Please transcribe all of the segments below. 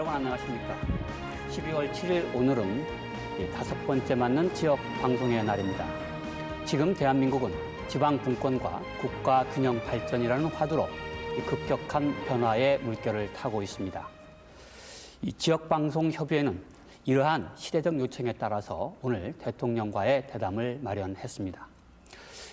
여러분 안녕하십니까. 12월 7일 오늘은 5번째 맞는 지역 방송의 날입니다. 지금 대한민국은 지방 분권과 국가 균형 발전이라는 화두로 급격한 변화의 물결을 타고 있습니다. 이 지역 방송 협의회는 이러한 시대적 요청에 따라서 오늘 대통령과의 대담을 마련했습니다.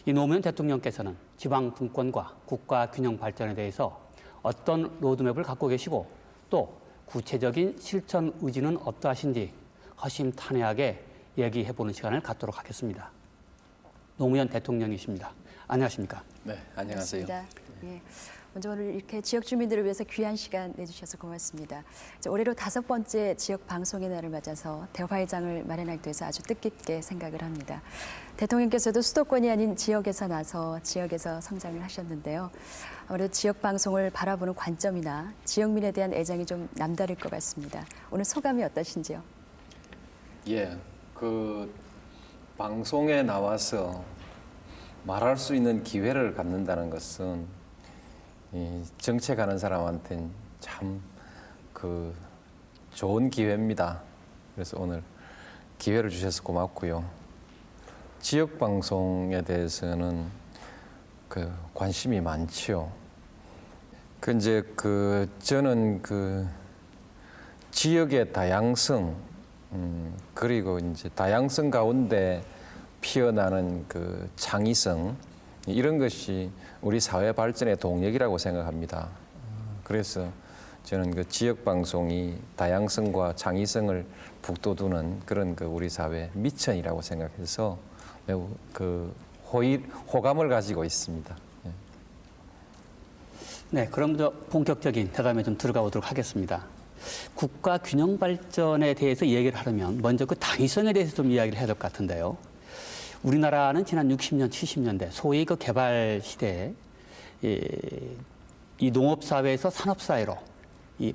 이 노무현 대통령께서는 지방 분권과 국가 균형 발전에 대해서 어떤 로드맵을 갖고 계시고 또 구체적인 실천 의지는 어떠하신지 허심탄회하게 얘기해보는 시간을 갖도록 하겠습니다. 노무현 대통령이십니다. 안녕하십니까? 네, 안녕하세요. 예. 먼저 오늘 이렇게 지역 주민들을 위해서 귀한 시간 내주셔서 고맙습니다. 올해로 5번째 지역 방송의 날을 맞아서 대화회장을 마련하게 돼서 아주 뜻깊게 생각을 합니다. 대통령께서도 수도권이 아닌 지역에서 나서 지역에서 성장을 하셨는데요. 아무래도 지역 방송을 바라보는 관점이나 지역민에 대한 애정이 좀 남다를 것 같습니다. 오늘 소감이 어떠신지요? 예, 방송에 나와서 말할 수 있는 기회를 갖는다는 것은 이 정책하는 사람한테는 참 좋은 기회입니다. 그래서 오늘 기회를 주셔서 고맙고요. 지역 방송에 대해서는 관심이 많지요. 저는 지역의 다양성 그리고 이제 다양성 가운데 피어나는 창의성 이런 것이 우리 사회 발전의 동력이라고 생각합니다. 그래서 저는 지역 방송이 다양성과 창의성을 북돋우는 그런 우리 사회 미천이라고 생각해서 매우 호감을 가지고 있습니다. 네, 그럼 본격적인 대담에 좀 들어가 보도록 하겠습니다. 국가 균형 발전에 대해서 얘기를 하려면 먼저 당위성에 대해서 좀 이야기를 해야 될 것 같은데요. 우리나라는 지난 60년, 70년대 소위 개발 시대에 이 농업사회에서 산업사회로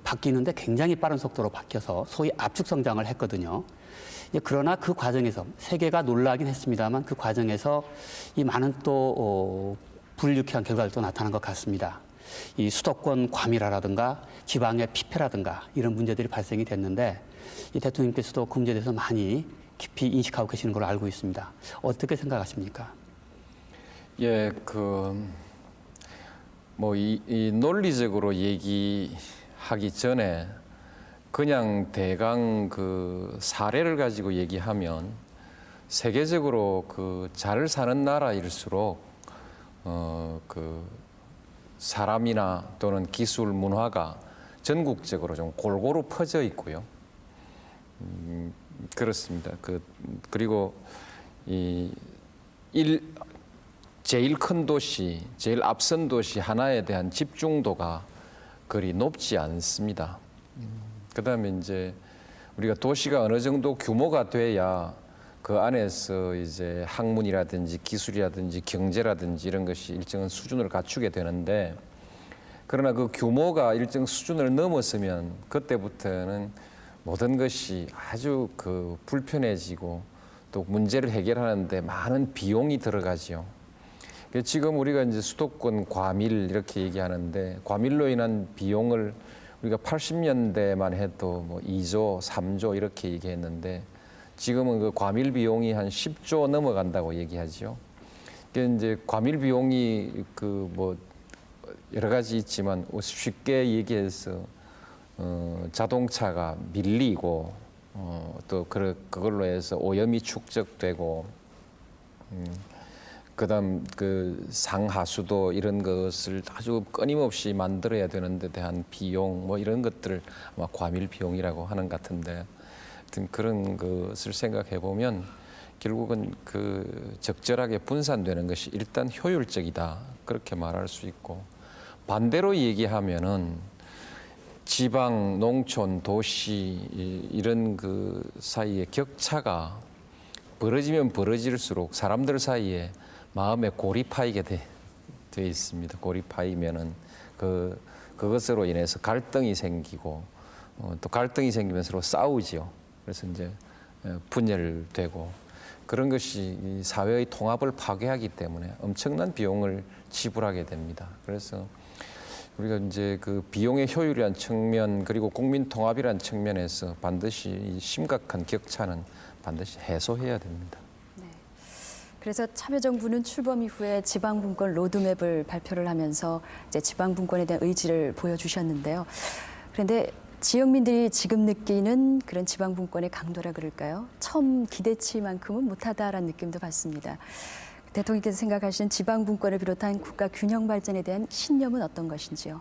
바뀌는데 굉장히 빠른 속도로 바뀌어서 소위 압축 성장을 했거든요. 그러나 그 과정에서 세계가 놀라긴 했습니다만 그 과정에서 이 많은 또 불유쾌한 결과를 또 나타난 것 같습니다. 이 수도권 과밀화라든가 지방의 피폐라든가 이런 문제들이 발생이 됐는데 이 대통령께서도 그 문제에 대해서 많이 깊이 인식하고 계시는 걸로 알고 있습니다. 어떻게 생각하십니까? 예, 이 논리적으로 얘기하기 전에 그냥 대강 사례를 가지고 얘기하면 세계적으로 잘 사는 나라일수록 사람이나 또는 기술 문화가 전국적으로 좀 골고루 퍼져 있고요. 그렇습니다. 그리고 제일 큰 도시, 제일 앞선 도시 하나에 대한 집중도가 그리 높지 않습니다. 그다음에 이제 우리가 도시가 어느 정도 규모가 돼야 그 안에서 이제 학문이라든지 기술이라든지 경제라든지 이런 것이 일정한 수준을 갖추게 되는데 그러나 그 규모가 일정 수준을 넘었으면 그때부터는 모든 것이 아주 불편해지고 또 문제를 해결하는데 많은 비용이 들어가지요. 지금 우리가 이제 수도권 과밀 이렇게 얘기하는데 과밀로 인한 비용을 우리가 80년대만 해도 2조, 3조 이렇게 얘기했는데 지금은 과밀 비용이 한 10조 넘어간다고 얘기하죠. 이제 과밀 비용이 여러 가지 있지만 쉽게 얘기해서 자동차가 밀리고 또 그걸로 해서 오염이 축적되고 그다음 상하수도 이런 것을 아주 끊임없이 만들어야 되는 데 대한 비용 이런 것들을 아마 과밀 비용이라고 하는 것 같은데 하여튼 그런 것을 생각해 보면 결국은 적절하게 분산되는 것이 일단 효율적이다 그렇게 말할 수 있고 반대로 얘기하면은 지방, 농촌, 도시 이런 사이의 격차가 벌어지면 벌어질수록 사람들 사이에 마음에 골이 파이게 돼 있습니다. 골이 파이면은 그것으로 인해서 갈등이 생기고 또 갈등이 생기면 서로 싸우지요. 그래서 이제 분열되고 그런 것이 이 사회의 통합을 파괴하기 때문에 엄청난 비용을 지불하게 됩니다. 그래서 우리가 이제 그 비용의 효율이란 측면 그리고 국민 통합이란 측면에서 반드시 이 심각한 격차는 반드시 해소해야 됩니다. 그래서 참여정부는 출범 이후에 지방분권 로드맵을 발표를 하면서 이제 지방분권에 대한 의지를 보여주셨는데요. 그런데 지역민들이 지금 느끼는 그런 지방분권의 강도라 그럴까요? 처음 기대치만큼은 못하다라는 느낌도 받습니다. 대통령께서 생각하시는 지방분권을 비롯한 국가 균형 발전에 대한 신념은 어떤 것인지요?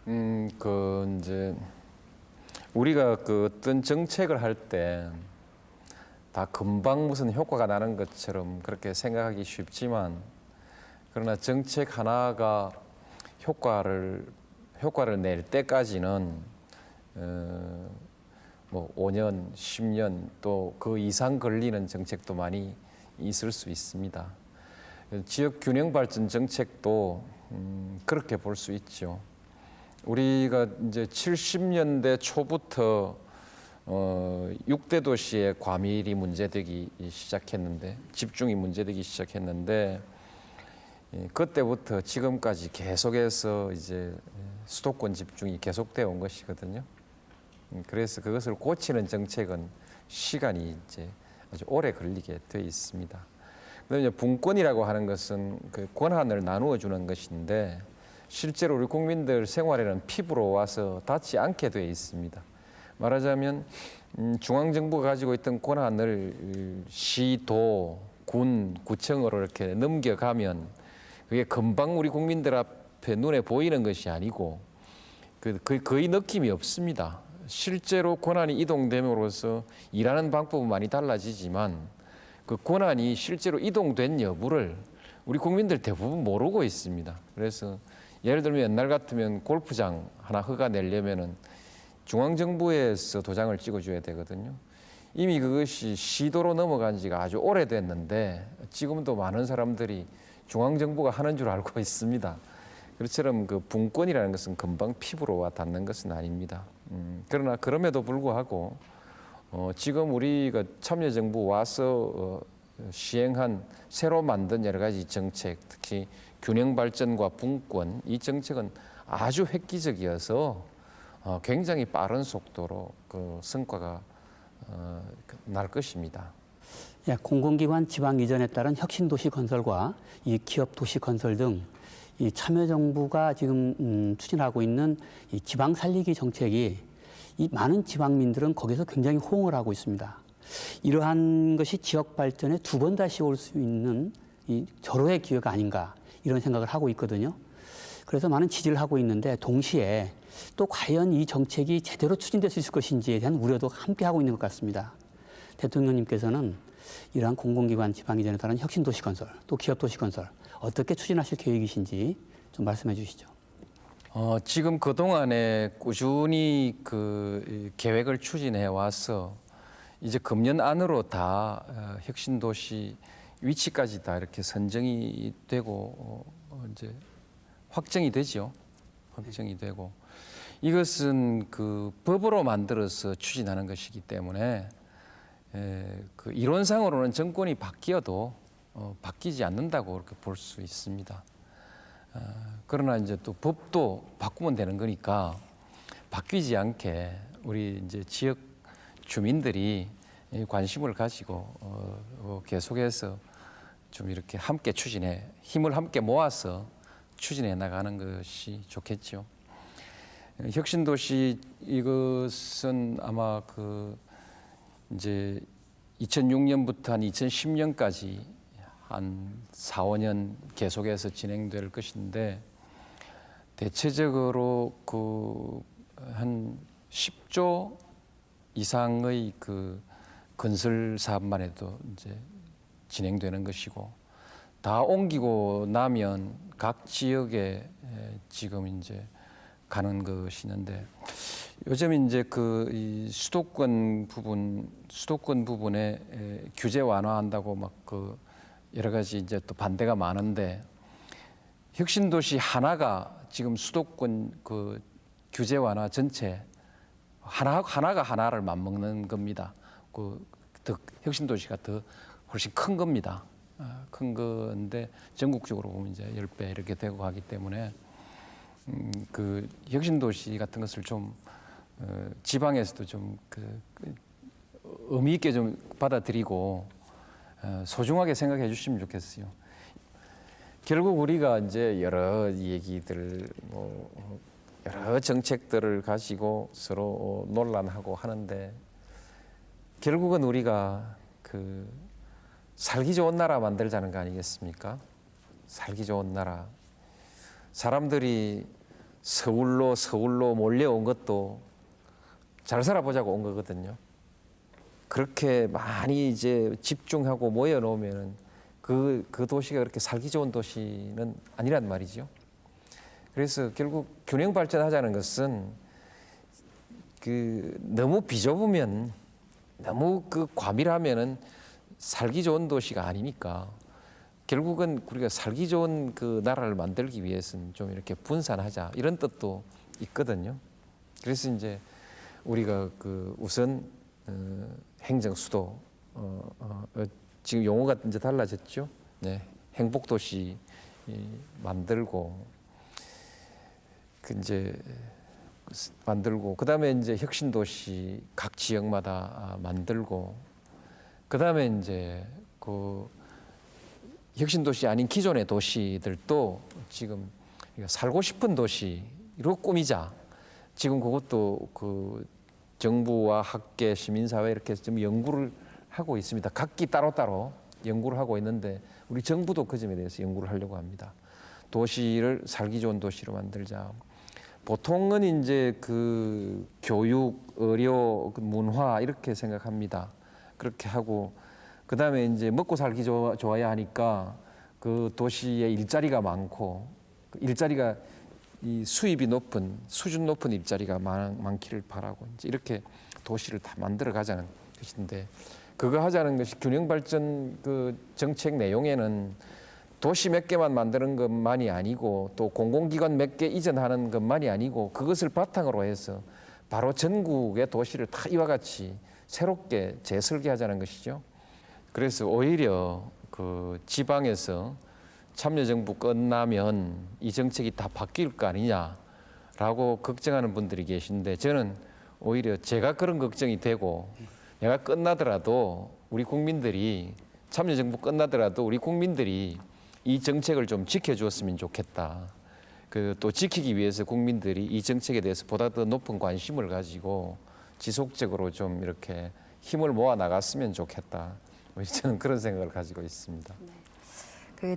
이제 우리가 그 어떤 정책을 할 때 다 금방 무슨 효과가 나는 것처럼 그렇게 생각하기 쉽지만 그러나 정책 하나가 효과를 낼 때까지는 뭐 5년, 10년 또 그 이상 걸리는 정책도 많이 있을 수 있습니다. 지역 균형 발전 정책도 그렇게 볼 수 있죠. 우리가 이제 70년대 초부터 6대 도시의 과밀이 문제되기 시작했는데 집중이 문제되기 시작했는데 그때부터 지금까지 계속해서 이제 수도권 집중이 계속되어 온 것이거든요. 그래서 그것을 고치는 정책은 시간이 이제 아주 오래 걸리게 돼 있습니다. 그다음에 이제 분권이라고 하는 것은 그 권한을 나누어 주는 것인데 실제로 우리 국민들 생활에는 피부로 와서 닿지 않게 돼 있습니다. 말하자면 중앙정부가 가지고 있던 권한을 시, 도, 군, 구청으로 이렇게 넘겨가면 그게 금방 우리 국민들 앞에 눈에 보이는 것이 아니고 거의 느낌이 없습니다. 실제로 권한이 이동됨으로써 일하는 방법은 많이 달라지지만 그 권한이 실제로 이동된 여부를 우리 국민들 대부분 모르고 있습니다. 그래서 예를 들면 옛날 같으면 골프장 하나 허가 내려면은 중앙정부에서 도장을 찍어줘야 되거든요. 이미 그것이 시도로 넘어간 지가 아주 오래됐는데 지금도 많은 사람들이 중앙정부가 하는 줄 알고 있습니다. 그렇처럼 그 분권이라는 것은 금방 피부로 와 닿는 것은 아닙니다. 그러나 그럼에도 불구하고 지금 우리가 참여정부 와서 시행한 새로 만든 여러 가지 정책, 특히 균형 발전과 분권 이 정책은 아주 획기적이어서 굉장히 빠른 속도로 그 성과가 날 것입니다. 예, 공공기관 지방 이전에 따른 혁신도시 건설과 이 기업 도시 건설 등 이 참여정부가 지금 추진하고 있는 이 지방 살리기 정책이 이 많은 지방민들은 거기서 굉장히 호응을 하고 있습니다. 이러한 것이 지역 발전에 두 번 다시 올 수 있는 이 절호의 기회가 아닌가 이런 생각을 하고 있거든요. 그래서 많은 지지를 하고 있는데 동시에 또 과연 이 정책이 제대로 추진될 수 있을 것인지에 대한 우려도 함께 하고 있는 것 같습니다. 대통령님께서는 이러한 공공기관 지방 이전에 따른 혁신도시 건설, 또 기업도시 건설 어떻게 추진하실 계획이신지 좀 말씀해 주시죠. 지금 그동안에 꾸준히 그 계획을 추진해 와서 이제 금년 안으로 다 혁신도시 위치까지 다 이렇게 선정이 되고 이제 확정이 되죠. 확정이 되고 이것은 그 법으로 만들어서 추진하는 것이기 때문에 그 이론상으로는 정권이 바뀌어도 바뀌지 않는다고 그렇게 볼 수 있습니다. 그러나 이제 또 법도 바꾸면 되는 거니까 바뀌지 않게 우리 이제 지역 주민들이 관심을 가지고 계속해서 좀 이렇게 함께 힘을 함께 모아서 추진해 나가는 것이 좋겠죠. 혁신도시 이것은 아마 그 이제 2006년부터 한 2010년까지 한 4, 5년 계속해서 진행될 것인데 대체적으로 그 한 10조 이상의 그 건설 사업만 해도 이제 진행되는 것이고 다 옮기고 나면 각 지역에 지금 이제 가는 것이 있는데 요즘 이제 그 이 수도권 부분에 규제 완화한다고 막 그 여러 가지 이제 또 반대가 많은데 혁신도시 하나가 지금 수도권 그 규제 완화 전체 하나가 하나를 맞먹는 겁니다. 그 더 혁신도시가 더 훨씬 큰 겁니다. 큰 건데 전국적으로 보면 이제 10배 이렇게 되고 하기 때문에 그 혁신 도시 같은 것을 좀 지방에서도 좀 의미 있게 좀 받아들이고 소중하게 생각해 주시면 좋겠어요. 결국 우리가 이제 여러 얘기들 여러 정책들을 가지고 서로 논란하고 하는데 결국은 우리가 살기 좋은 나라 만들자는 거 아니겠습니까? 살기 좋은 나라. 사람들이 서울로 몰려온 것도 잘 살아보자고 온 거거든요. 그렇게 많이 이제 집중하고 모여 놓으면은 그 도시가 그렇게 살기 좋은 도시는 아니란 말이죠. 그래서 결국 균형 발전하자는 것은 너무 비좁으면 너무 과밀하면은 살기 좋은 도시가 아니니까 결국은 우리가 살기 좋은 그 나라를 만들기 위해서는 좀 이렇게 분산하자 이런 뜻도 있거든요. 그래서 이제 우리가 우선 행정 수도 지금 용어가 이제 달라졌죠. 네, 행복 도시 만들고 그다음에 이제 혁신 도시 각 지역마다 만들고 그다음에 이제 혁신 도시 아닌 기존의 도시들도 지금 살고 싶은 도시로 꾸미자. 지금 그것도 정부와 학계, 시민사회 이렇게 좀 연구를 하고 있습니다. 각기 따로따로 연구를 하고 있는데 우리 정부도 그 점에 대해서 연구를 하려고 합니다. 도시를 살기 좋은 도시로 만들자. 보통은 이제 교육, 의료, 문화 이렇게 생각합니다. 그렇게 하고 그다음에 이제 먹고 살기 좋아야 하니까 그 도시에 일자리가 많고 일자리가 이 수입이 높은 수준 높은 일자리가 많기를 바라고 이제 이렇게 도시를 다 만들어 가자는 것인데 그거 하자는 것이 균형 발전 정책 내용에는 도시 몇 개만 만드는 것만이 아니고 또 공공기관 몇 개 이전하는 것만이 아니고 그것을 바탕으로 해서 바로 전국의 도시를 다 이와 같이 새롭게 재설계하자는 것이죠. 그래서 오히려 지방에서 참여정부 끝나면 이 정책이 다 바뀔 거 아니냐라고 걱정하는 분들이 계신데 저는 오히려 제가 그런 걱정이 되고 내가 끝나더라도 우리 국민들이 참여정부 끝나더라도 우리 국민들이 이 정책을 좀 지켜주었으면 좋겠다. 또 지키기 위해서 국민들이 이 정책에 대해서 보다 더 높은 관심을 가지고 지속적으로 좀 이렇게 힘을 모아 나갔으면 좋겠다. 저는 그런 생각을 가지고 있습니다.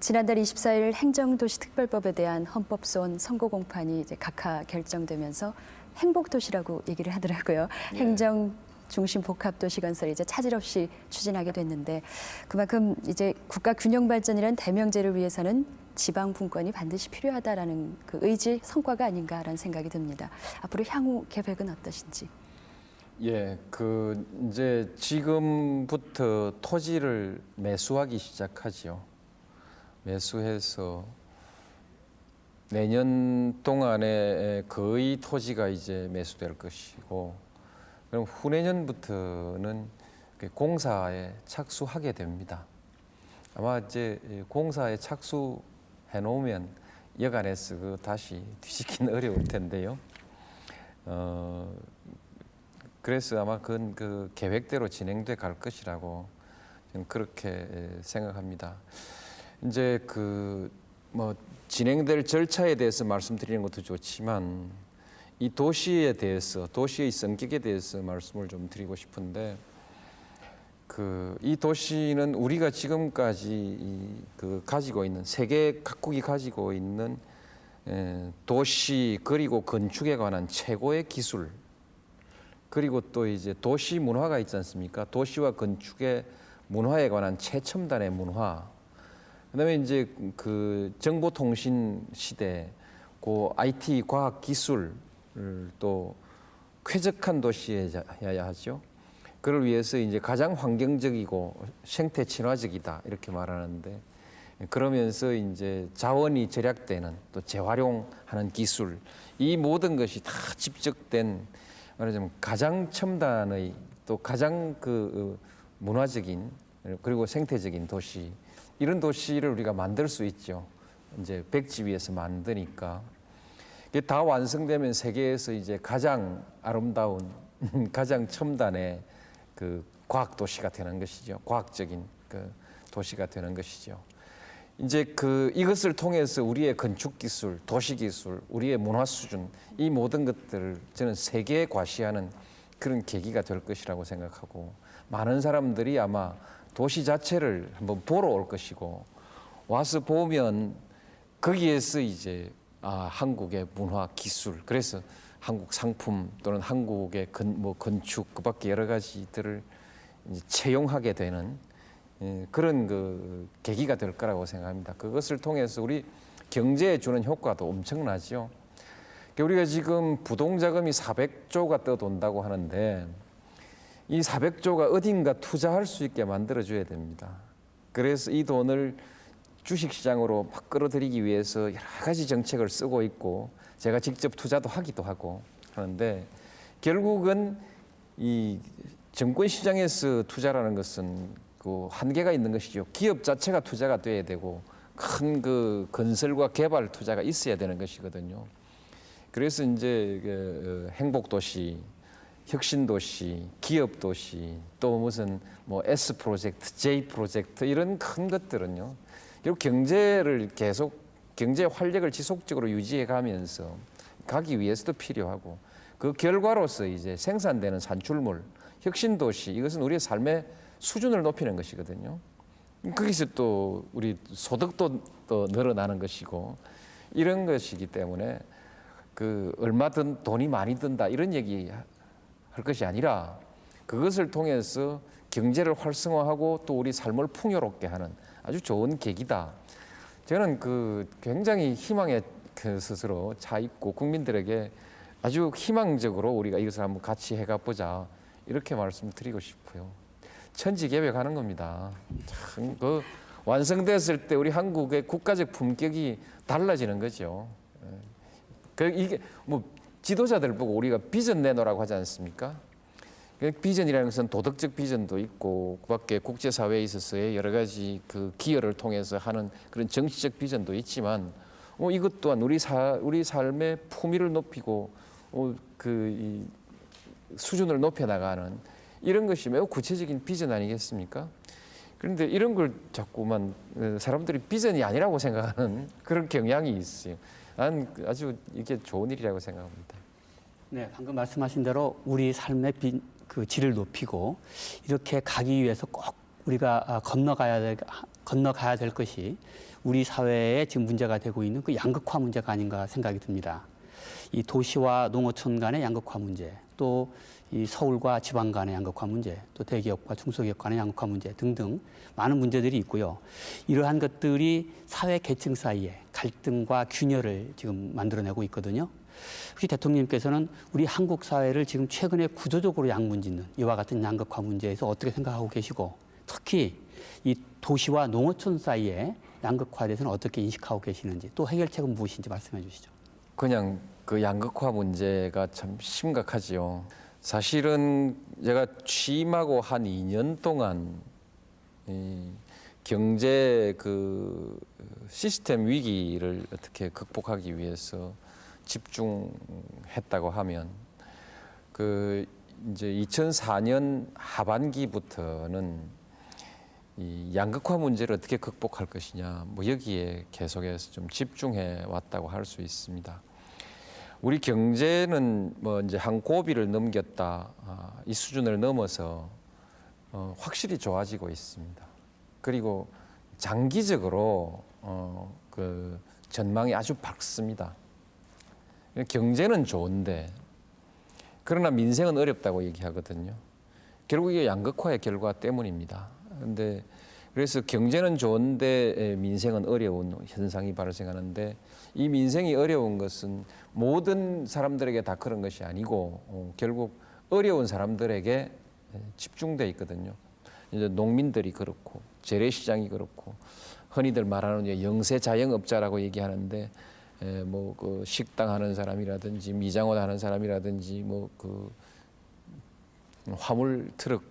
지난달 24일 행정도시특별법에 대한 헌법소원 선고 공판이 이제 각하 결정되면서 행복도시라고 얘기를 하더라고요. 예. 행정 중심 복합도시 건설을 이제 차질 없이 추진하게 됐는데 그만큼 이제 국가 균형 발전이라는 대명제를 위해서는 지방 분권이 반드시 필요하다라는 그 의지 성과가 아닌가라는 생각이 듭니다. 앞으로 향후 계획은 어떠신지? 예, 이제 지금부터 토지를 매수하기 시작하지요. 매수해서 내년 동안에 거의 토지가 이제 매수될 것이고, 그럼 후내년부터는 공사에 착수하게 됩니다. 아마 이제 공사에 착수해 놓으면 여간에서 다시 뒤집기는 어려울 텐데요. 그래서 아마 그건 계획대로 진행돼 갈 것이라고 저는 그렇게 생각합니다. 이제 진행될 절차에 대해서 말씀드리는 것도 좋지만 이 도시에 대해서 도시의 성격에 대해서 말씀을 좀 드리고 싶은데 이 도시는 우리가 지금까지 가지고 있는 세계 각국이 가지고 있는 도시 그리고 건축에 관한 최고의 기술 그리고 또 이제 도시 문화가 있지 않습니까? 도시와 건축의 문화에 관한 최첨단의 문화. 그다음에 이제 정보통신 시대, IT 과학 기술을 또 쾌적한 도시여야 하죠. 그를 위해서 이제 가장 환경적이고 생태 친화적이다 이렇게 말하는데 그러면서 이제 자원이 절약되는 또 재활용하는 기술 이 모든 것이 다 집적된 말하자면 가장 첨단의 또 가장 문화적인 그리고 생태적인 도시 이런 도시를 우리가 만들 수 있죠. 이제 백지 위에서 만드니까 이게 다 완성되면 세계에서 이제 가장 아름다운 가장 첨단의 그 과학 도시가 되는 것이죠. 과학적인 그 도시가 되는 것이죠. 이제 이것을 통해서 우리의 건축 기술, 도시 기술, 우리의 문화 수준 이 모든 것들을 저는 세계에 과시하는 그런 계기가 될 것이라고 생각하고 많은 사람들이 아마 도시 자체를 한번 보러 올 것이고 와서 보면 거기에서 이제 한국의 문화 기술 그래서 한국 상품 또는 한국의 건축 그밖에 여러 가지들을 이제 채용하게 되는 그런 그 계기가 될 거라고 생각합니다. 그것을 통해서 우리 경제에 주는 효과도 엄청나죠. 우리가 지금 부동자금이 400조가 떠돈다고 하는데 이 400조가 어딘가 투자할 수 있게 만들어줘야 됩니다. 그래서 이 돈을 주식시장으로 막 끌어들이기 위해서 여러 가지 정책을 쓰고 있고 제가 직접 투자도 하기도 하고 하는데 결국은 이 증권시장에서 투자라는 것은 그 한계가 있는 것이죠. 기업 자체가 투자가 돼야 되고 큰 그 건설과 개발 투자가 있어야 되는 것이거든요. 그래서 이제 행복도시, 혁신도시, 기업도시, 또 무슨 뭐 S 프로젝트, J 프로젝트 이런 큰 것들은요. 결국 경제를 계속 경제 활력을 지속적으로 유지해 가면서 가기 위해서도 필요하고 그 결과로서 이제 생산되는 산출물, 혁신도시 이것은 우리의 삶의 수준을 높이는 것이거든요. 거기서 또 우리 소득도 또 늘어나는 것이고 이런 것이기 때문에 얼마 돈이 많이 든다 이런 얘기 할 것이 아니라 그것을 통해서 경제를 활성화하고 또 우리 삶을 풍요롭게 하는 아주 좋은 계기다. 저는 굉장히 희망에 스스로 차 있고 국민들에게 아주 희망적으로 우리가 이것을 한번 같이 해가 보자 이렇게 말씀드리고 싶어요. 천지개벽하는 겁니다. 참 완성됐을 때 우리 한국의 국가적 품격이 달라지는 거죠. 이게 뭐 지도자들 보고 우리가 비전 내놓으라고 하지 않습니까? 비전이라는 것은 도덕적 비전도 있고 그밖에 국제사회에 있어서의 여러 가지 기여를 통해서 하는 그런 정치적 비전도 있지만 이것 또한 우리 삶의 품위를 높이고 이 수준을 높여나가는 이런 것이 매우 구체적인 비전 아니겠습니까? 그런데 이런 걸 자꾸만 사람들이 비전이 아니라고 생각하는 그런 경향이 있어요. 나는 아주 이게 좋은 일이라고 생각합니다. 네, 방금 말씀하신 대로 우리 삶의 질을 높이고 이렇게 가기 위해서 꼭 우리가 건너가야 될 것이 우리 사회에 지금 문제가 되고 있는 그 양극화 문제가 아닌가 생각이 듭니다. 이 도시와 농어촌 간의 양극화 문제, 또 이 서울과 지방 간의 양극화 문제, 또 대기업과 중소기업 간의 양극화 문제 등등 많은 문제들이 있고요. 이러한 것들이 사회 계층 사이에 갈등과 균열을 지금 만들어내고 있거든요. 혹시 대통령님께서는 우리 한국 사회를 지금 최근에 구조적으로 양분짓는 이와 같은 양극화 문제에서 어떻게 생각하고 계시고 특히 이 도시와 농어촌 사이의 양극화에 대해서는 어떻게 인식하고 계시는지 또 해결책은 무엇인지 말씀해 주시죠. 그냥 양극화 문제가 참 심각하지요. 사실은 제가 취임하고 한 2년 동안 이 경제 시스템 위기를 어떻게 극복하기 위해서 집중했다고 하면 이제 2004년 하반기부터는 이 양극화 문제를 어떻게 극복할 것이냐 여기에 계속해서 좀 집중해 왔다고 할 수 있습니다. 우리 경제는 이제 한 고비를 넘겼다 이 수준을 넘어서 확실히 좋아지고 있습니다. 그리고 장기적으로 전망이 아주 밝습니다. 경제는 좋은데 그러나 민생은 어렵다고 얘기하거든요. 결국 이게 양극화의 결과 때문입니다. 그런데 그래서 경제는 좋은데 민생은 어려운 현상이 발생하는데 이 민생이 어려운 것은 모든 사람들에게 다 그런 것이 아니고 결국 어려운 사람들에게 집중돼 있거든요. 이제 농민들이 그렇고 재래시장이 그렇고 흔히들 말하는 영세 자영업자라고 얘기하는데 식당 하는 사람이라든지 미장원 하는 사람이라든지 화물 트럭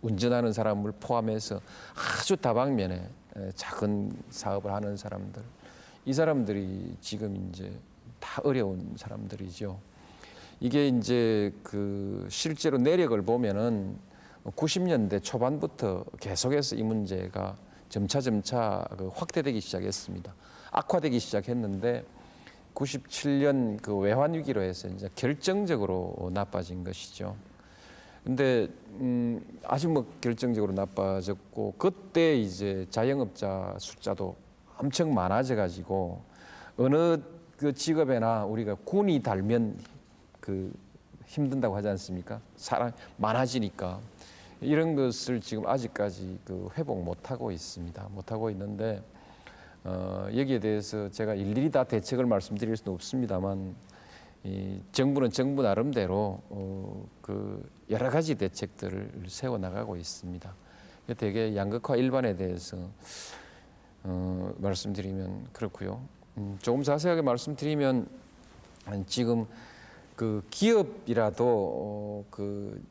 운전하는 사람을 포함해서 아주 다방면에 작은 사업을 하는 사람들 이 사람들이 지금 이제 다 어려운 사람들이죠. 이게 이제 그 실제로 내력을 보면은 90년대 초반부터 계속해서 이 문제가 점차 그 확대되기 시작했습니다. 악화되기 시작했는데 97년 그 외환 위기로 해서 이제 결정적으로 나빠진 것이죠. 근데 아주 뭐 결정적으로 나빠졌고 그때 이제 자영업자 숫자도 엄청 많아져 가지고 어느 그 직업에나 우리가 군이 달면 그 힘든다고 하지 않습니까? 사람 많아지니까 이런 것을 지금 아직까지 그 회복 못 하고 있습니다. 못 하고 있는데 여기에 대해서 제가 일일이 다 대책을 말씀드릴 수는 없습니다만 이 정부는 정부 나름대로 그 여러 가지 대책들을 세워 나가고 있습니다. 되게 양극화 일반에 대해서 말씀드리면 그렇고요. 조금 자세하게 말씀드리면 지금 그 기업이라도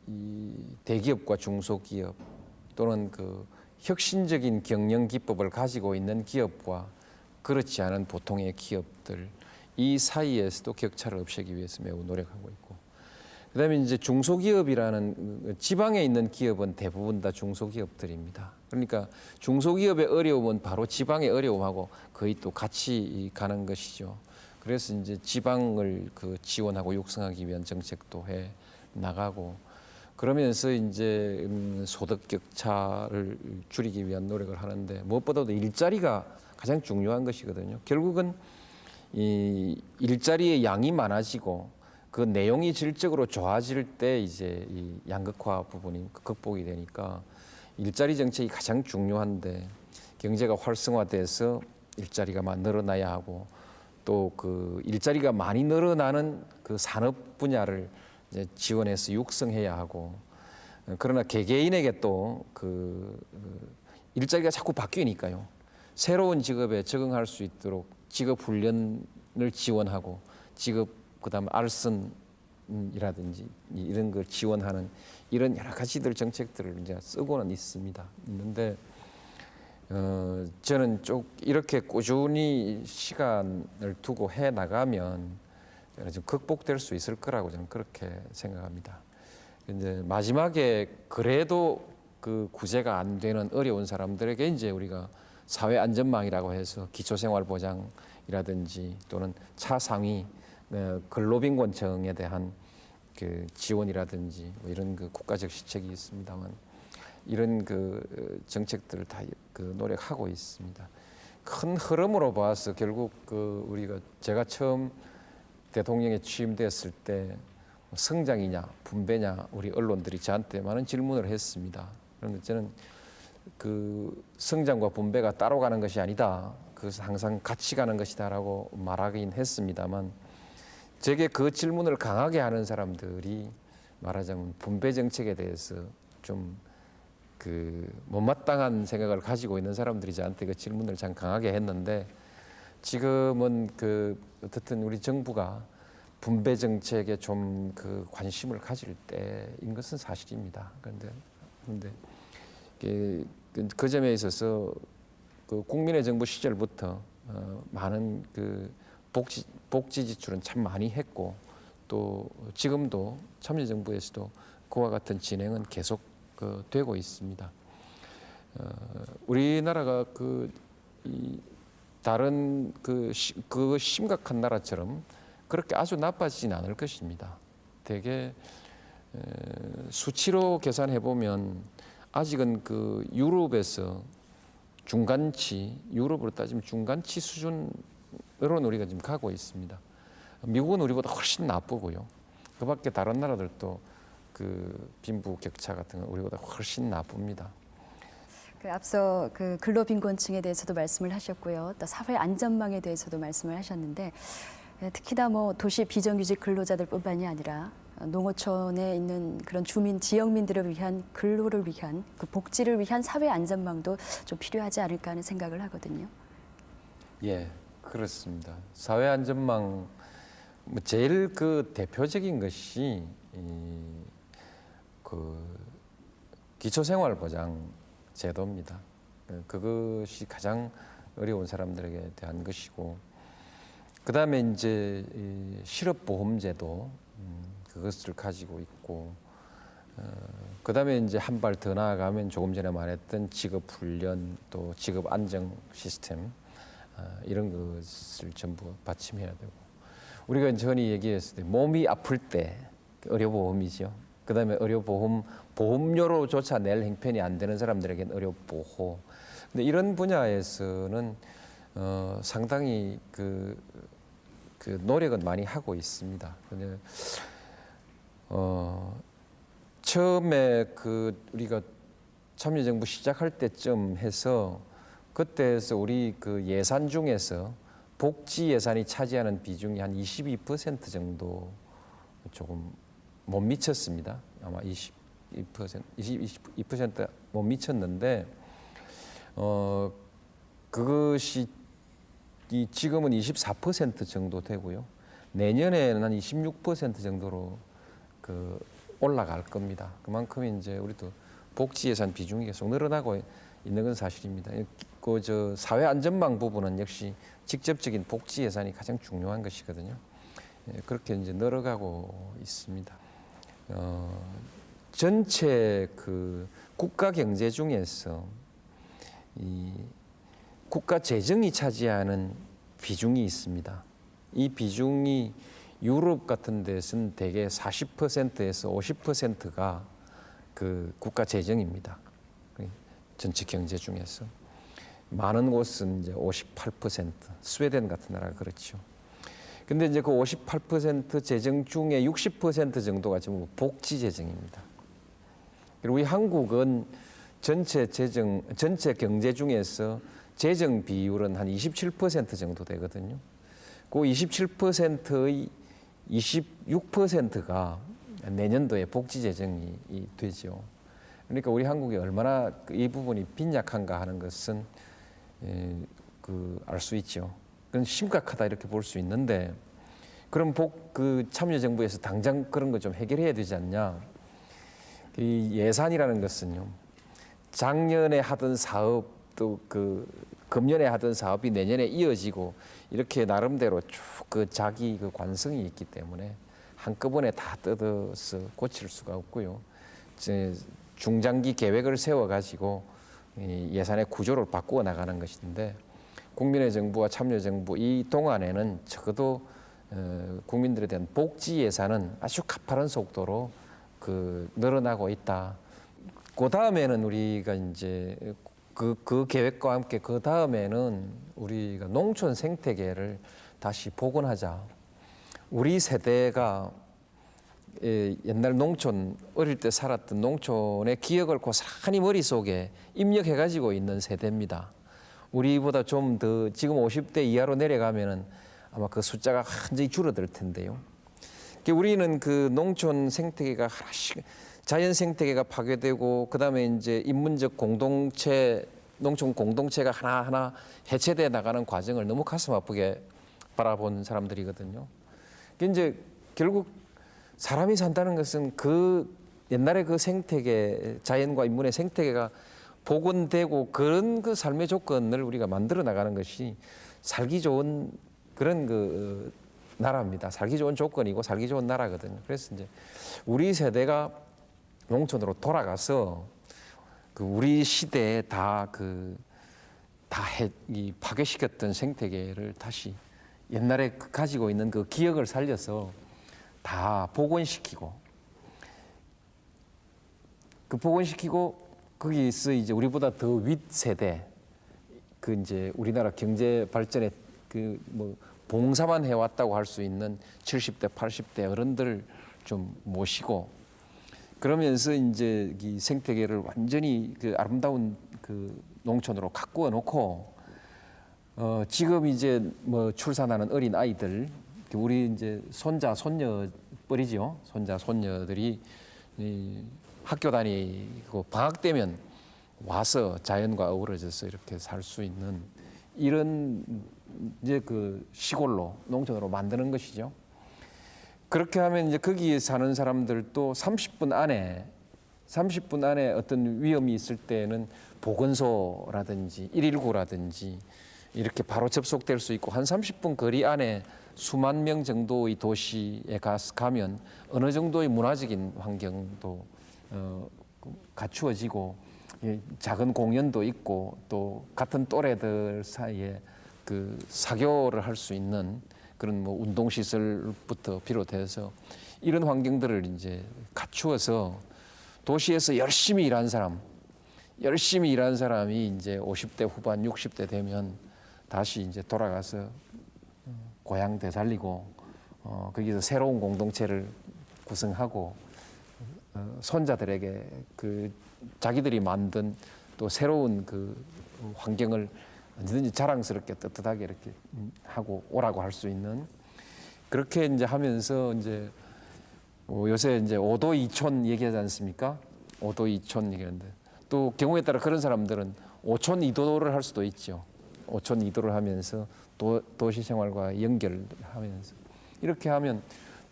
이 대기업과 중소기업 또는 그 혁신적인 경영 기법을 가지고 있는 기업과 그렇지 않은 보통의 기업들 이 사이에서도 격차를 없애기 위해서 매우 노력하고 있고 그다음에 이제 중소기업이라는 지방에 있는 기업은 대부분 다 중소기업들입니다. 그러니까 중소기업의 어려움은 바로 지방의 어려움하고 거의 또 같이 가는 것이죠. 그래서 이제 지방을 그 지원하고 육성하기 위한 정책도 해 나가고 그러면서 이제 소득 격차를 줄이기 위한 노력을 하는데 무엇보다도 일자리가 가장 중요한 것이거든요. 결국은 이 일자리의 양이 많아지고 그 내용이 질적으로 좋아질 때 이제 이 양극화 부분이 극복이 되니까 일자리 정책이 가장 중요한데 경제가 활성화돼서 일자리가 늘어나야 하고 또 그 일자리가 많이 늘어나는 그 산업 분야를 이제 지원해서 육성해야 하고 그러나 개개인에게 또 그 일자리가 자꾸 바뀌니까요. 새로운 직업에 적응할 수 있도록 직업 훈련을 지원하고 직업 그다음 알선이라든지 이런 걸 지원하는 이런 여러 가지들 정책들을 이제 쓰고는 있는데 저는 쭉 이렇게 꾸준히 시간을 두고 해 나가면 좀 극복될 수 있을 거라고 저는 그렇게 생각합니다. 이제 마지막에 그래도 그 구제가 안 되는 어려운 사람들에게 이제 우리가 사회 안전망이라고 해서 기초생활보장이라든지 또는 차상위 근로빈곤층에 대한 그 지원이라든지 뭐 이런 그 국가적 시책이 있습니다만 이런 그 정책들을 다 그 노력하고 있습니다. 큰 흐름으로 봐서 결국 그 우리가 제가 처음 대통령에 취임됐을 때 성장이냐 분배냐 우리 언론들이 저한테 많은 질문을 했습니다. 그런데 저는 그 성장과 분배가 따로 가는 것이 아니다. 그것은 항상 같이 가는 것이다라고 말하긴 했습니다만 제게 그 질문을 강하게 하는 사람들이 말하자면 분배 정책에 대해서 좀 그 못마땅한 생각을 가지고 있는 사람들이 저한테 그 질문을 참 강하게 했는데 지금은 그 어떻든 우리 정부가 분배 정책에 좀 그 관심을 가질 때인 것은 사실입니다. 그런데 그 점에 있어서 그 국민의 정부 시절부터 많은 그 복지 지출은 참 많이 했고 또 지금도 참여정부에서도 그와 같은 진행은 계속 되고 있습니다. 우리나라가 다른 그 심각한 나라처럼 그렇게 아주 나빠지진 않을 것입니다. 되게 수치로 계산해 보면 아직은 그 유럽에서 유럽으로 따지면 중간치 수준으로는 우리가 지금 가고 있습니다. 미국은 우리보다 훨씬 나쁘고요. 그밖에 다른 나라들도 그 빈부 격차 같은 건 우리보다 훨씬 나쁩니다. 앞서 그 근로빈곤층에 대해서도 말씀을 하셨고요. 또 사회 안전망에 대해서도 말씀을 하셨는데 특히나 뭐 도시 비정규직 근로자들뿐만이 아니라 농어촌에 있는 그런 주민 지역민들을 위한 근로를 위한 그 복지를 위한 사회 안전망도 좀 필요하지 않을까 하는 생각을 하거든요. 예, 그렇습니다. 사회 안전망 제일 그 대표적인 것이 그 기초생활보장 제도입니다. 그것이 가장 어려운 사람들에게 대한 것이고 그다음에 이제 이 실업보험제도 그것을 가지고 있고, 그다음에 이제 한 발 더 나아가면 조금 전에 말했던 직업훈련 또 직업안정 시스템, 이런 것을 전부 받침해야 되고, 우리가 전에 얘기했을 때 몸이 아플 때 의료보험이죠. 그다음에 의료보험 보험료로조차 낼 형편이 안 되는 사람들에게는 의료보호. 근데 이런 분야에서는 상당히 그 노력은 많이 하고 있습니다. 근데 처음에 우리가 참여정부 시작할 때쯤 해서 그때에서 우리 그 예산 중에서 복지 예산이 차지하는 비중이 한 22% 정도 조금 못 미쳤습니다. 아마 22%못 미쳤는데 그것이 지금은 24% 정도 되고요. 내년에는 한 26% 정도로 올라갈 겁니다. 그만큼 이제 우리도 복지 예산 비중이 계속 늘어나고 있는 건 사실입니다. 사회안전망 부분은 역시 직접적인 복지 예산이 가장 중요한 것이거든요. 그렇게 이제 늘어가고 있습니다. 전체 국가 경제 중에서 이 국가 재정이 차지하는 비중이 있습니다. 이 비중이 유럽 같은 데서는 대개 40%에서 50%가 국가 재정입니다. 전체 경제 중에서 많은 곳은 이제 58%, 스웨덴 같은 나라가 그렇죠. 근데 이제 그 58% 재정 중에 60% 정도가 지금 복지 재정입니다. 그리고 우리 한국은 전체 경제 중에서 재정 비율은 한 27% 정도 되거든요. 그 27%의 26%가 내년도에 복지 재정이 되죠. 그러니까 우리 한국이 얼마나 이 부분이 빈약한가 하는 것은 알 수 있죠. 그건 심각하다 이렇게 볼 수 있는데, 그럼 참여정부에서 당장 그런 거 좀 해결해야 되지 않냐? 이 예산이라는 것은요, 작년에 하던 사업 또 금년에 하던 사업이 내년에 이어지고 이렇게 나름대로 쭉 자기 관성이 있기 때문에 한꺼번에 다 뜯어서 고칠 수가 없고요. 중장기 계획을 세워가지고 예산의 구조를 바꾸어 나가는 것인데, 국민의 정부와 참여정부 이 동안에는 적어도 국민들에 대한 복지 예산은 아주 가파른 속도로 늘어나고 있다. 그 다음에는 우리가 이제 그 계획과 함께 그 다음에는 우리가 농촌 생태계를 다시 복원하자. 우리 세대가 옛날 농촌, 어릴 때 살았던 농촌의 기억을 고스란히 머릿속에 입력해가지고 있는 세대입니다. 우리보다 좀 더 지금 50대 이하로 내려가면은 아마 그 숫자가 완전히 줄어들 텐데요. 우리는 농촌 생태계가 하나씩, 자연 생태계가 파괴되고, 그 다음에 이제 인문적 공동체, 농촌 공동체가 하나하나 해체돼 나가는 과정을 너무 가슴 아프게 바라본 사람들이거든요. 이제 결국 사람이 산다는 것은 옛날에 생태계, 자연과 인문의 생태계가 복원되고 그런 삶의 조건을 우리가 만들어 나가는 것이 살기 좋은 그런 나라입니다. 살기 좋은 조건이고 살기 좋은 나라거든요. 그래서 이제 우리 세대가 농촌으로 돌아가서 우리 시대에 이 파괴시켰던 생태계를 다시 옛날에 가지고 있는 기억을 살려서 다 복원시키고, 거기서 이제 우리보다 더 윗세대, 이제 우리나라 경제 발전에 봉사만 해왔다고 할 수 있는 70대, 80대 어른들 좀 모시고, 그러면서 이제 이 생태계를 완전히 아름다운 농촌으로 가꾸어 놓고, 지금 이제 출산하는 어린 아이들, 우리 이제 손자, 손녀 뻘이죠. 손자, 손녀들이 학교 다니고 방학 되면 와서 자연과 어우러져서 이렇게 살 수 있는 이런 이제 시골로, 농촌으로 만드는 것이죠. 그렇게 하면 이제 거기에 사는 사람들도 30분 안에 어떤 위험이 있을 때는 보건소라든지 119라든지 이렇게 바로 접속될 수 있고 한 30분 거리 안에 수만 명 정도의 도시에 가면 어느 정도의 문화적인 환경도 갖추어지고 작은 공연도 있고 또 같은 또래들 사이에 그 사교를 할 수 있는 그런 뭐 운동 시설부터 비롯해서 이런 환경들을 이제 갖추어서 도시에서 열심히 일한 사람이 이제 50대 후반, 60대 되면 다시 이제 돌아가서 고향 되살리고 거기서 새로운 공동체를 구성하고 손자들에게 그 자기들이 만든 또 새로운 그 환경을 언제든지 자랑스럽게 떳떳하게 이렇게 하고 오라고 할 수 있는 그렇게 이제 하면서 이제 요새 이제 5도 2촌 얘기하지 않습니까? 5도 2촌 얘기하는데 또 경우에 따라 그런 사람들은 5촌 2도를 할 수도 있죠. 5촌 2도를 하면서 도시 생활과 연결하면서 이렇게 하면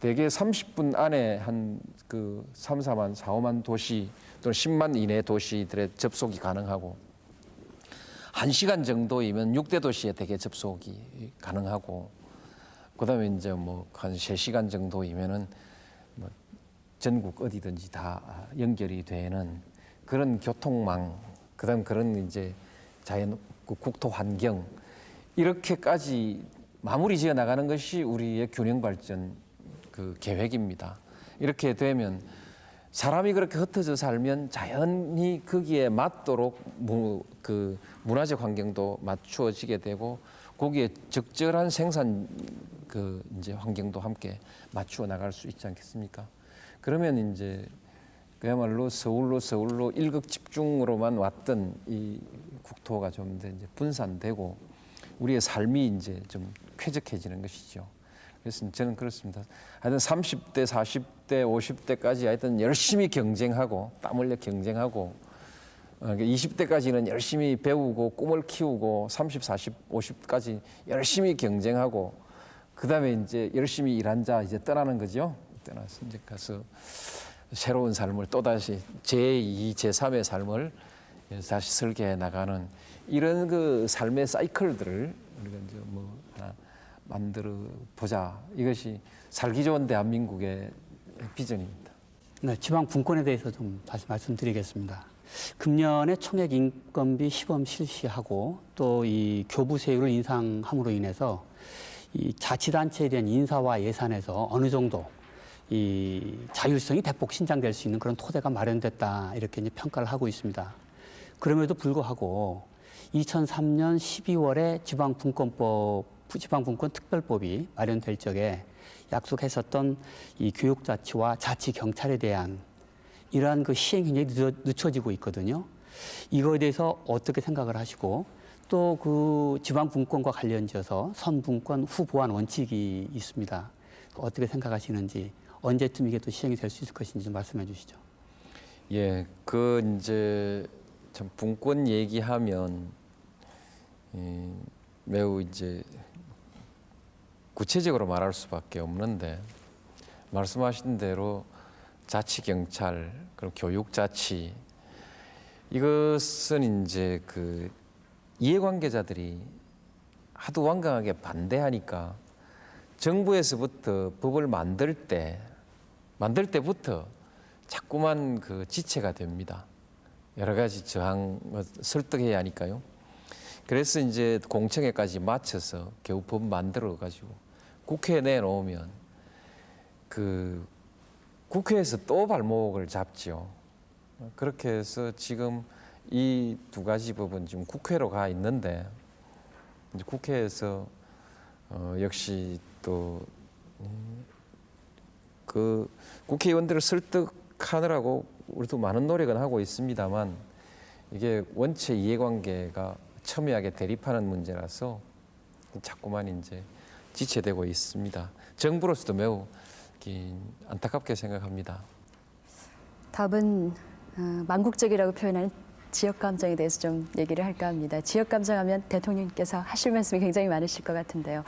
대개 30분 안에 한 그 3, 4만, 4, 5만 도시 또는 10만 이내 도시들의 접속이 가능하고 1시간 정도이면 6대 도시에 대개 접속이 가능하고 그다음에 이제 뭐 한 3시간 정도이면은 뭐 전국 어디든지 다 연결이 되는 그런 교통망, 그다음 그런 이제 자연 국토 환경 이렇게까지 마무리 지어 나가는 것이 우리의 균형 발전 그 계획입니다. 이렇게 되면 사람이 그렇게 흩어져 살면 자연히 거기에 맞도록 그 문화적 환경도 맞추어지게 되고 거기에 적절한 생산 그 이제 환경도 함께 맞추어 나갈 수 있지 않겠습니까? 그러면 이제 그야말로 서울로 일극 집중으로만 왔던 이 국토가 좀 이제 분산되고 우리의 삶이 이제 좀 쾌적해지는 것이죠. 그래서 저는 그렇습니다. 하여튼 30대, 40대, 50대까지 하여튼 열심히 경쟁하고 땀 흘려 경쟁하고 20대까지는 열심히 배우고 꿈을 키우고 30, 40, 50까지 열심히 경쟁하고 그다음에 이제 열심히 일한 자 이제 떠나는 거죠. 떠나서 이제 가서 새로운 삶을 또다시 제2, 제3의 삶을 다시 설계해 나가는 이런 그 삶의 사이클들을 우리가 이제 뭐 하나 만들어 보자. 이것이 살기 좋은 대한민국의 비전입니다. 네, 지방 분권에 대해서 좀 다시 말씀드리겠습니다. 금년에 총액 인건비 시범 실시하고 또 이 교부세율을 인상함으로 인해서 이 자치단체에 대한 인사와 예산에서 어느 정도 이 자율성이 대폭 신장될 수 있는 그런 토대가 마련됐다 이렇게 이제 평가를 하고 있습니다. 그럼에도 불구하고 2003년 12월에 지방분권 특별법이 마련될 적에 약속했었던 이 교육자치와 자치경찰에 대한 이러한 그 시행이 굉장히 늦춰지고 있거든요. 이거에 대해서 어떻게 생각을 하시고 또 그 지방분권과 관련지어서 선분권 후보안 원칙이 있습니다. 어떻게 생각하시는지 언제쯤 이게 또 시행이 될 수 있을 것인지 좀 말씀해 주시죠. 예, 그 이제 참 분권 얘기하면 매우 이제 구체적으로 말할 수밖에 없는데 말씀하신 대로 자치경찰 그리고 교육자치 이것은 이제 그 이해관계자들이 하도 완강하게 반대하니까 정부에서부터 법을 만들 때부터 자꾸만 그 지체가 됩니다. 여러 가지 저항 설득해야 하니까요. 그래서 이제 공청회까지 마쳐서 겨우 법 만들어 가지고 국회에 내놓으면 그 국회에서 또 발목을 잡죠. 그렇게 해서 지금 이 두 가지 법은 지금 국회로 가 있는데 이제 국회에서 역시 또 그 국회의원들을 설득하느라고 우리도 많은 노력은 하고 있습니다만 이게 원체 이해관계가 첨예하게 대립하는 문제라서 자꾸만 이제 지체되고 있습니다. 정부로서도 매우 안타깝게 생각합니다. 다음은 망국적이라고 표현하는 지역 감정에 대해서 좀 얘기를 할까 합니다. 지역 감정하면 대통령께서 하실 말씀이 굉장히 많으실 것 같은데요.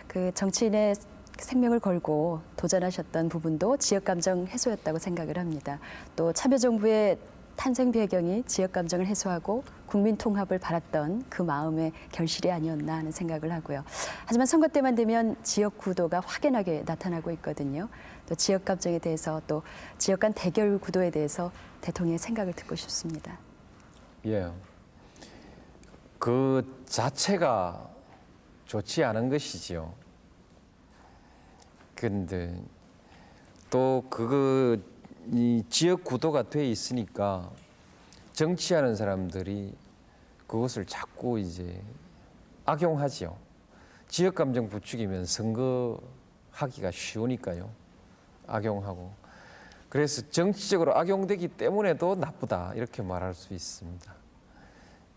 그 정치인의 생명을 걸고 도전하셨던 부분도 지역 감정 해소였다고 생각을 합니다. 또 참여정부의 탄생 배경이 지역 감정을 해소하고 국민 통합을 바랐던 그 마음의 결실이 아니었나 하는 생각을 하고요. 하지만 선거 때만 되면 지역 구도가 확연하게 나타나고 있거든요. 또 지역 감정에 대해서 또 지역 간 대결 구도에 대해서 대통령의 생각을 듣고 싶습니다. 예. 그 자체가 좋지 않은 것이지요. 근데 또 이 지역 구도가 돼 있으니까 정치하는 사람들이 그것을 자꾸 이제 악용하지요. 지역 감정 부추기면 선거하기가 쉬우니까요. 악용하고. 그래서 정치적으로 악용되기 때문에도 나쁘다 이렇게 말할 수 있습니다.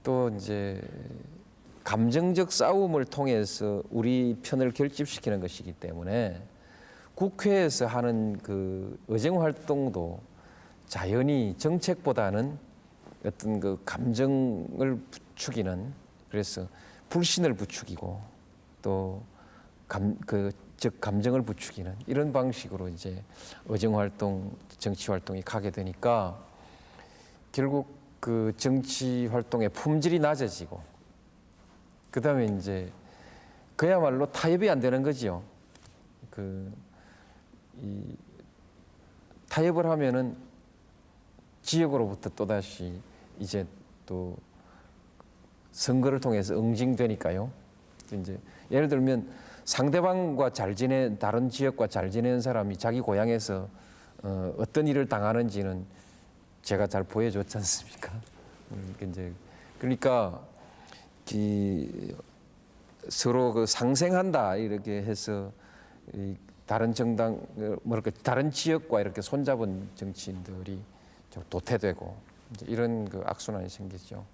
또 이제 감정적 싸움을 통해서 우리 편을 결집시키는 것이기 때문에 국회에서 하는 그 의정 활동도 자연히 정책보다는 어떤 그 감정을 부추기는, 그래서 불신을 부추기고 또 감정을 부추기는 이런 방식으로 이제 의정 활동, 정치 활동이 가게 되니까 결국 그 정치 활동의 품질이 낮아지고, 그다음에 이제 그야말로 타협이 안 되는 거지요. 이 타협을 하면은 지역으로부터 또다시 이제 또 선거를 통해서 응징되니까요. 이제 예를 들면 상대방과 다른 지역과 잘 지내는 사람이 자기 고향에서 어떤 일을 당하는지는 제가 잘 보여줬지 않습니까? 그러니까 서로 그 상생한다 이렇게 해서 다른 정당, 다른 지역과 이렇게 손잡은 정치인들이 좀 도태되고 이런 그 악순환이 생기죠.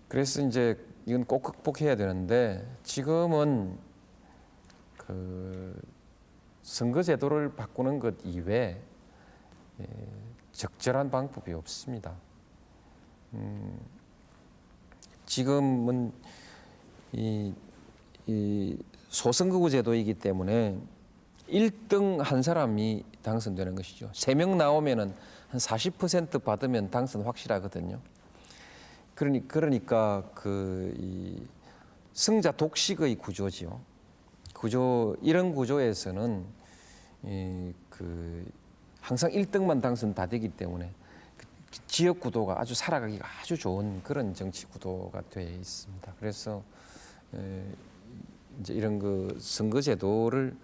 그래서 이제 이건 꼭 극복해야 되는데 지금은 그 선거제도를 바꾸는 것 이외에 적절한 방법이 없습니다. 지금은 이 소선거구 제도이기 때문에 1등 한 사람이 당선되는 것이죠. 3명 나오면은 한 40% 받으면 당선 확실하거든요. 그러니까 이 승자 독식의 구조지요. 이런 구조에서는 항상 1등만 당선 다 되기 때문에 지역 구도가 아주 살아가기가 아주 좋은 그런 정치 구도가 되어 있습니다. 그래서 이제 이런 그 선거 제도를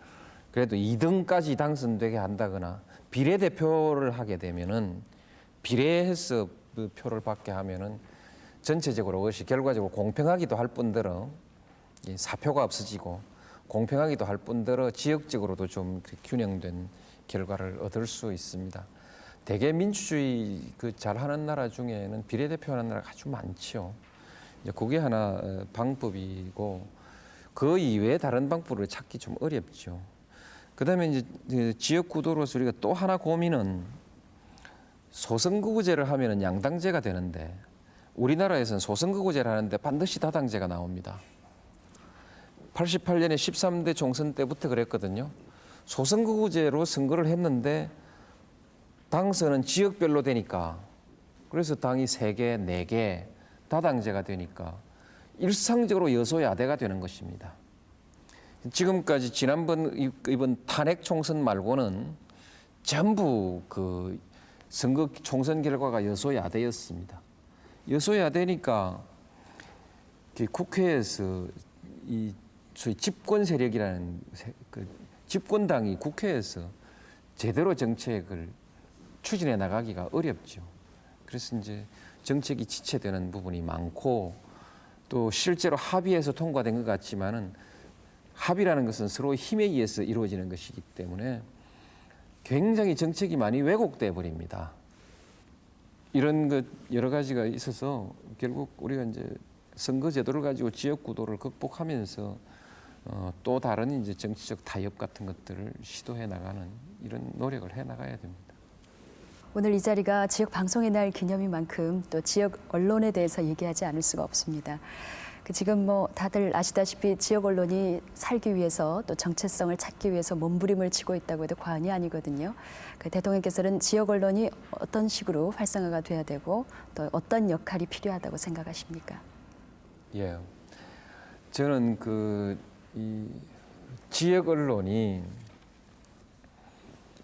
그래도 2등까지 당선되게 한다거나 비례대표를 하게 되면은 비례해서 그 표를 받게 하면은 전체적으로 그것이 결과적으로 공평하기도 할 뿐더러 사표가 없어지고 공평하기도 할 뿐더러 지역적으로도 좀 균형된 결과를 얻을 수 있습니다. 대개 민주주의 잘하는 나라 중에는 비례대표하는 나라가 아주 많지요. 이제 그게 하나 방법이고 그 이외에 다른 방법을 찾기 좀 어렵죠. 그다음에 이제 지역 구도로서 우리가 또 하나 고민은 소선거구제를 하면은 양당제가 되는데 우리나라에서는 소선거구제를 하는데 반드시 다당제가 나옵니다. 88년에 13대 총선 때부터 그랬거든요. 소선거구제로 선거를 했는데 당선은 지역별로 되니까 그래서 당이 3개, 4개 다당제가 되니까 일상적으로 여소야대가 되는 것입니다. 지금까지 이번 탄핵 총선 말고는 전부 그 선거 총선 결과가 여소야대였습니다. 여소야대니까 국회에서 이 소위 집권 세력이라는 그 집권당이 국회에서 제대로 정책을 추진해 나가기가 어렵죠. 그래서 이제 정책이 지체되는 부분이 많고 또 실제로 합의해서 통과된 것 같지만은 합의라는 것은 서로 힘에 의해서 이루어지는 것이기 때문에 굉장히 정책이 많이 왜곡돼 버립니다. 이런 것 여러 가지가 있어서 결국 우리가 이제 선거 제도를 가지고 지역 구도를 극복하면서 또 다른 이제 정치적 타협 같은 것들을 시도해 나가는 이런 노력을 해 나가야 됩니다. 오늘 이 자리가 지역 방송의 날 기념인 만큼 또 지역 언론에 대해서 얘기하지 않을 수가 없습니다. 지금 뭐 다들 아시다시피 지역 언론이 살기 위해서 또 정체성을 찾기 위해서 몸부림을 치고 있다고 해도 과언이 아니거든요. 대통령께서는 지역 언론이 어떤 식으로 활성화가 돼야 되고 또 어떤 역할이 필요하다고 생각하십니까? 예, 저는 이 지역 언론이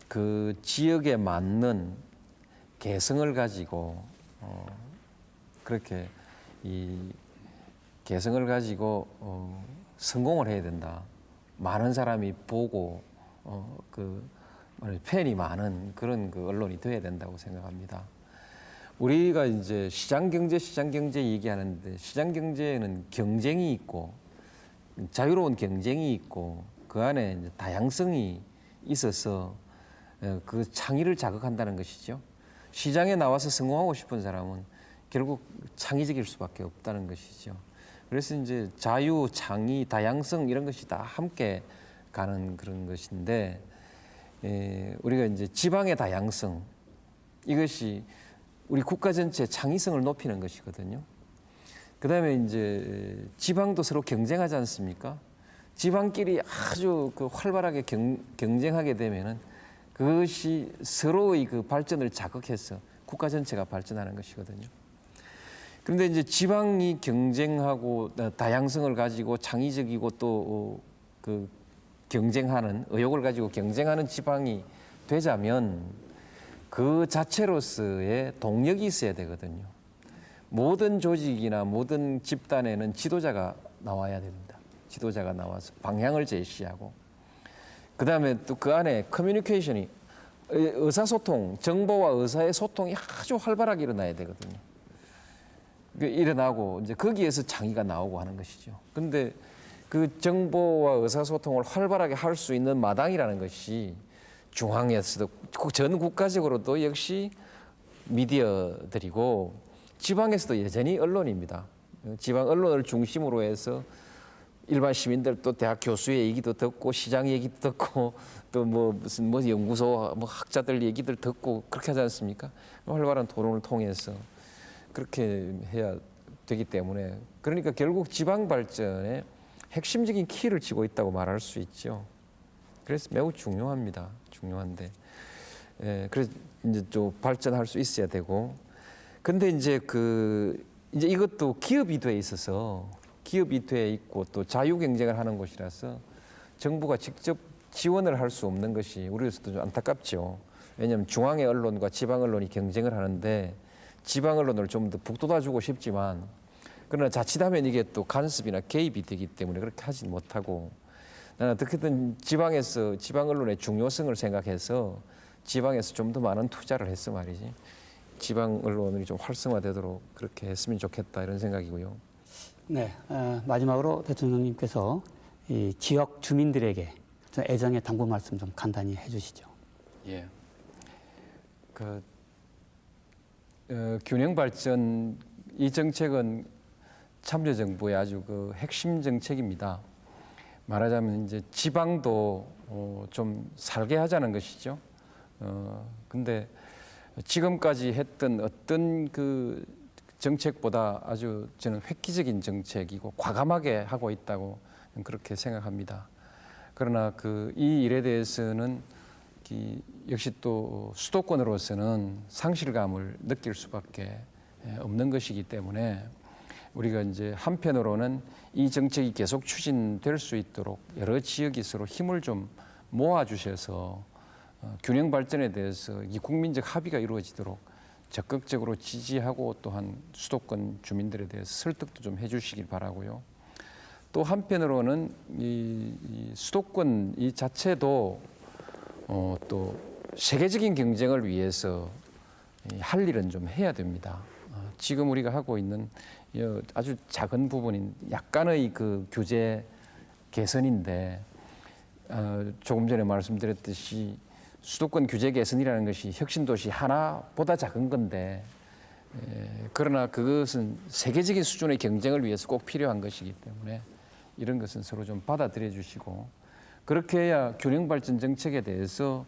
그 지역에 맞는 개성을 가지고 그렇게 이 개성을 가지고 성공을 해야 된다. 많은 사람이 보고 팬이 많은 그런 언론이 되어야 된다고 생각합니다. 우리가 이제 시장 경제 얘기하는데 시장 경제에는 경쟁이 있고 자유로운 경쟁이 있고 그 안에 이제 다양성이 있어서 그 창의를 자극한다는 것이죠. 시장에 나와서 성공하고 싶은 사람은 결국 창의적일 수밖에 없다는 것이죠. 그래서 이제 자유, 창의, 다양성 이런 것이 다 함께 가는 그런 것인데 우리가 이제 지방의 다양성 이것이 우리 국가 전체 창의성을 높이는 것이거든요. 그다음에 이제 지방도 서로 경쟁하지 않습니까? 지방끼리 아주 활발하게 경쟁하게 되면은 그것이 서로의 발전을 자극해서 국가 전체가 발전하는 것이거든요. 그런데 이제 지방이 경쟁하고 다양성을 가지고 창의적이고 또 경쟁하는 의욕을 가지고 경쟁하는 지방이 되자면 그 자체로서의 동력이 있어야 되거든요. 모든 조직이나 모든 집단에는 지도자가 나와야 됩니다. 지도자가 나와서 방향을 제시하고 그다음에 또 그 안에 커뮤니케이션이 의사소통, 정보와 의사의 소통이 아주 활발하게 일어나야 되거든요. 일어나고 이제 거기에서 창의가 나오고 하는 것이죠. 그런데 그 정보와 의사소통을 활발하게 할 수 있는 마당이라는 것이 중앙에서도 전 국가적으로도 역시 미디어들이고 지방에서도 여전히 언론입니다. 지방 언론을 중심으로 해서 일반 시민들도 대학 교수의 얘기도 듣고 시장 얘기도 듣고 또 무슨 연구소 학자들 얘기들 듣고 그렇게 하지 않습니까? 활발한 토론을 통해서 그렇게 해야 되기 때문에 그러니까 결국 지방 발전에 핵심적인 키를 쥐고 있다고 말할 수 있죠. 그래서 매우 중요합니다. 중요한데 그래서 이제 좀 발전할 수 있어야 되고 근데 이제 이제 이것도 기업이 돼 있어서 기업이 돼 있고 또 자유 경쟁을 하는 곳이라서 정부가 직접 지원을 할 수 없는 것이 우리로서도 좀 안타깝죠. 왜냐하면 중앙의 언론과 지방 언론이 경쟁을 하는데 지방 언론을 좀 더 북돋아주고 싶지만 그러나 자칫하면 이게 또 간섭이나 개입이 되기 때문에 그렇게 하지 못하고 나는 어떻게든 지방에서 지방 언론의 중요성을 생각해서 지방에서 좀 더 많은 투자를 했어 말이지. 지방 언론이 좀 활성화되도록 그렇게 했으면 좋겠다 이런 생각이고요. 네, 마지막으로 대통령님께서 이 지역 주민들에게 좀 애정의 당부 말씀 좀 간단히 해주시죠. 예. 균형 발전 이 정책은 참여정부의 아주 핵심 정책입니다. 말하자면 이제 지방도 좀 살게 하자는 것이죠. 근데 지금까지 했던 어떤 정책보다 아주 저는 획기적인 정책이고 과감하게 하고 있다고 그렇게 생각합니다. 그러나 이 일에 대해서는 역시 또 수도권으로서는 상실감을 느낄 수밖에 없는 것이기 때문에 우리가 이제 한편으로는 이 정책이 계속 추진될 수 있도록 여러 지역이 서로 힘을 좀 모아주셔서 균형 발전에 대해서 이 국민적 합의가 이루어지도록 적극적으로 지지하고 또한 수도권 주민들에 대해서 설득도 좀 해주시길 바라고요. 또 한편으로는 이 수도권 이 자체도 또 세계적인 경쟁을 위해서 할 일은 좀 해야 됩니다. 지금 우리가 하고 있는 아주 작은 부분인 약간의 규제 개선인데 조금 전에 말씀드렸듯이 수도권 규제 개선이라는 것이 혁신도시 하나보다 작은 건데 그러나 그것은 세계적인 수준의 경쟁을 위해서 꼭 필요한 것이기 때문에 이런 것은 서로 좀 받아들여 주시고 그렇게 해야 균형 발전 정책에 대해서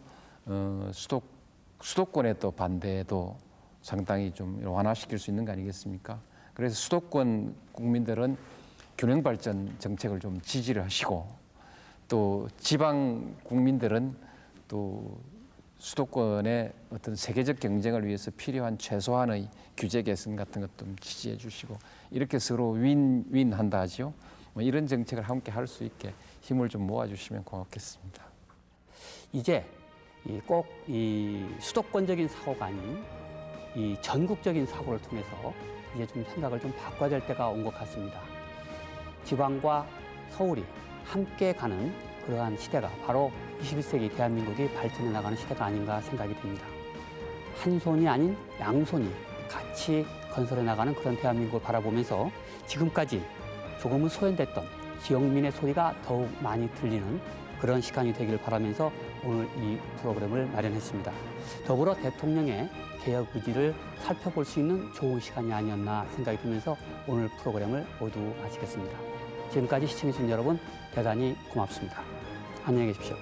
수도권의 또 반대도 상당히 좀 완화시킬 수 있는 거 아니겠습니까? 그래서 수도권 국민들은 균형 발전 정책을 좀 지지를 하시고 또 지방 국민들은 또 수도권의 어떤 세계적 경쟁을 위해서 필요한 최소한의 규제 개선 같은 것도 좀 지지해 주시고 이렇게 서로 윈윈한다 하죠. 뭐 이런 정책을 함께 할 수 있게 힘을 좀 모아주시면 고맙겠습니다. 이제 꼭 이 수도권적인 사고가 아닌 이 전국적인 사고를 통해서 이제 좀 생각을 좀 바꿔야 될 때가 온 것 같습니다. 지방과 서울이 함께 가는 그러한 시대가 바로 21세기 대한민국이 발전해 나가는 시대가 아닌가 생각이 듭니다. 한 손이 아닌 양손이 같이 건설해 나가는 그런 대한민국을 바라보면서 지금까지 조금은 소외됐던 지역민의 소리가 더욱 많이 들리는 그런 시간이 되기를 바라면서 오늘 이 프로그램을 마련했습니다. 더불어 대통령의 개혁 의지를 살펴볼 수 있는 좋은 시간이 아니었나 생각이 들면서 오늘 프로그램을 모두 마치겠습니다. 지금까지 시청해주신 여러분 대단히 고맙습니다. 안녕히 계십시오.